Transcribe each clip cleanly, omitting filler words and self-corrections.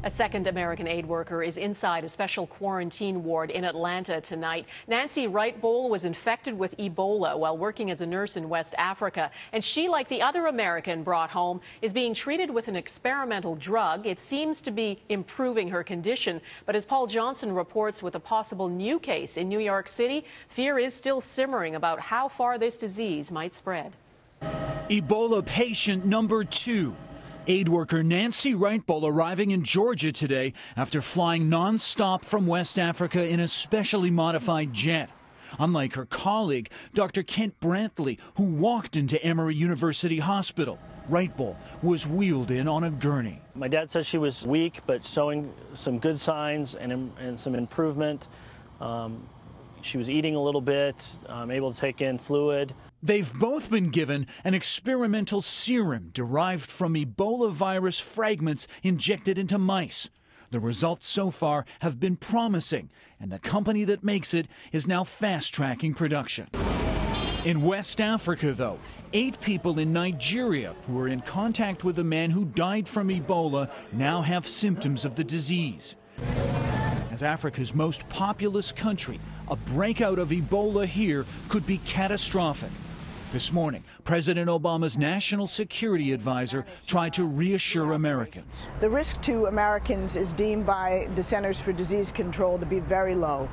A second American aid worker is inside a special quarantine ward in Atlanta tonight. Nancy Wright-Bowl was infected with Ebola while working as a nurse in West Africa. And she, like the other American brought home, is being treated with an experimental drug. It seems to be improving her condition. But as Paul Johnson reports, with a possible new case in New York City, fear is still simmering about how far this disease might spread. Ebola patient number 2. Aid worker Nancy Wright-Bowl arriving in Georgia today after flying non-stop from West Africa in a specially modified jet. Unlike her colleague, Dr. Kent Brantley, who walked into Emory University Hospital, Wright-Bowl was wheeled in on a gurney. My dad said she was weak, but showing some good signs and some improvement. She was eating a little bit, able to take in fluid. They've both been given an experimental serum derived from Ebola virus fragments injected into mice. The results so far have been promising, and the company that makes it is now fast-tracking production. In West Africa, though, 8 people in Nigeria who were in contact with a man who died from Ebola now have symptoms of the disease. As Africa's most populous country, a breakout of Ebola here could be catastrophic. This morning, President Obama's national security advisor tried to reassure Americans. The risk to Americans is deemed by the Centers for Disease Control to be very low.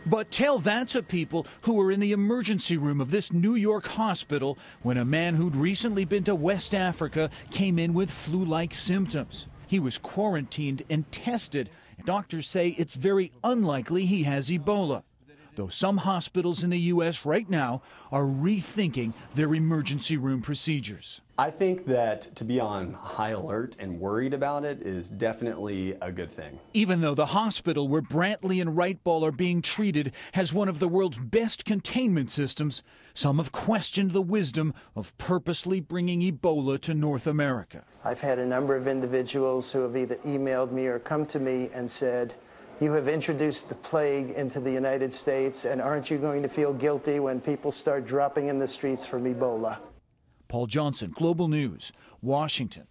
But tell that to people who were in the emergency room of this New York hospital when a man who'd recently been to West Africa came in with flu-like symptoms. He was quarantined and tested. Doctors say it's very unlikely he has Ebola, though some hospitals in the U.S. right now are rethinking their emergency room procedures. I think that to be on high alert and worried about it is definitely a good thing. Even though the hospital where Brantley and Wright-Bowl are being treated has one of the world's best containment systems, some have questioned the wisdom of purposely bringing Ebola to North America. I've had a number of individuals who have either emailed me or come to me and said, "You have introduced the plague into the United States, and aren't you going to feel guilty when people start dropping in the streets from Ebola?" Paul Johnson, Global News, Washington.